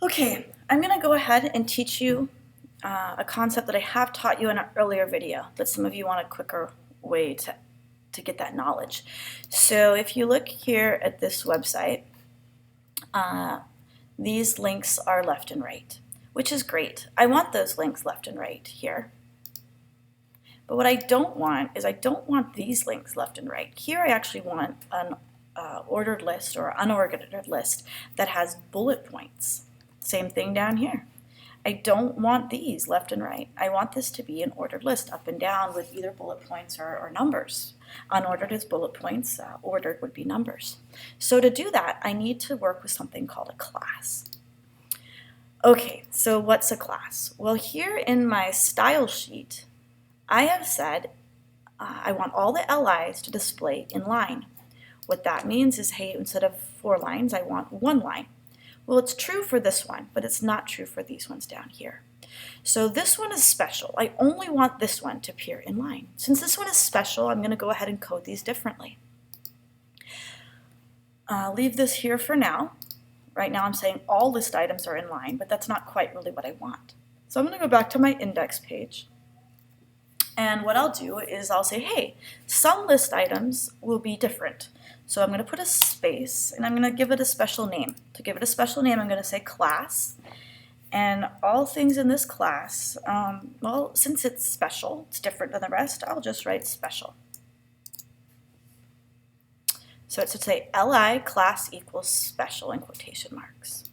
Okay, I'm going to go ahead and teach you a concept that I have taught you in an earlier video, but some of you want a quicker way to get that knowledge. So if you look here at this website, these links are left and right, which is great. I want those links left and right here. But what I don't want is I don't want these links left and right. Here I actually want an ordered list or unordered list that has bullet points. Same thing down here. I don't want these left and right. I want this to be an ordered list up and down with either bullet points or numbers. Unordered is bullet points, ordered would be numbers. So to do that, I need to work with something called a class. Okay, so what's a class? Well, here in my style sheet, I have said I want all the LIs to display in line. What that means is, hey, instead of 4 lines, I want 1 line. Well, it's true for this one, but it's not true for these ones down here. So this one is special. I only want this one to appear in line. Since this one is special, I'm going to go ahead and code these differently. Leave this here for now. Right now I'm saying all list items are in line, but that's not quite really what I want. So I'm going to go back to my index page. And what I'll do is I'll say, hey, some list items will be different. So I'm going to put a space, and I'm going to give it a special name. To give it a special name, I'm going to say class. And all things in this class, well, since it's special, it's different than the rest, I'll just write special. So it should say li class equals special in quotation marks.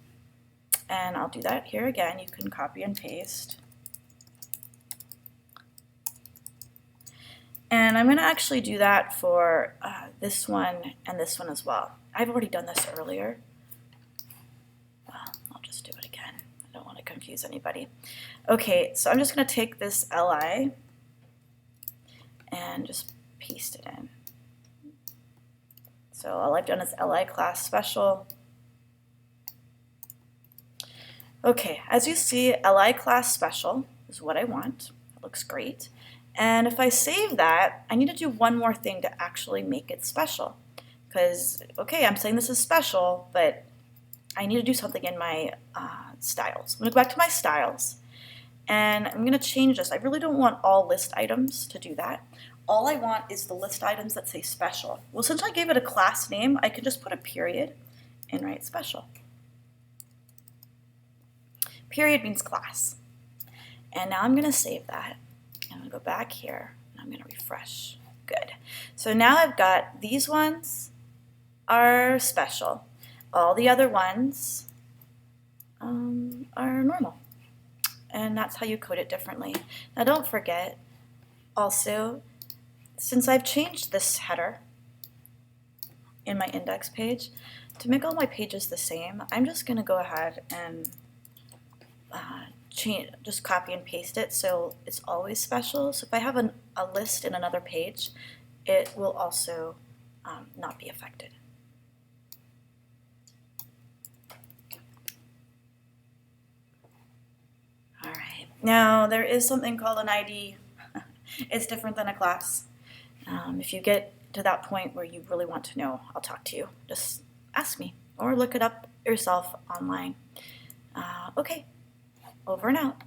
And I'll do that here again. You can copy and paste. And I'm going to actually do that for this one and this one as well. I've already done this earlier. Well, I'll just do it again. I don't want to confuse anybody. Okay, so I'm just going to take this li and just paste it in. So all I've done is li class special. Okay, as you see, li class special is what I want. It looks great. And if I save that, I need to do one more thing to actually make it special. Because, okay, I'm saying this is special, but I need to do something in my styles. I'm going to go back to my styles, and I'm going to change this. I really don't want all list items to do that. All I want is the list items that say special. Well, since I gave it a class name, I can just put a period and write special. Period means class. And now I'm going to save that. I'm going to go back here, and I'm going to refresh. Good. So now I've got these ones are special. All the other ones are normal. And that's how you code it differently. Now don't forget, also, since I've changed this header in my index page, to make all my pages the same, I'm just going to go ahead and just copy and paste it so it's always special. So if I have a list in another page, it will also not be affected. All right, now there is something called an ID. It's different than a class. If you get to that point where you really want to know, I'll talk to you. Just ask me or look it up yourself online. Okay. Over and out.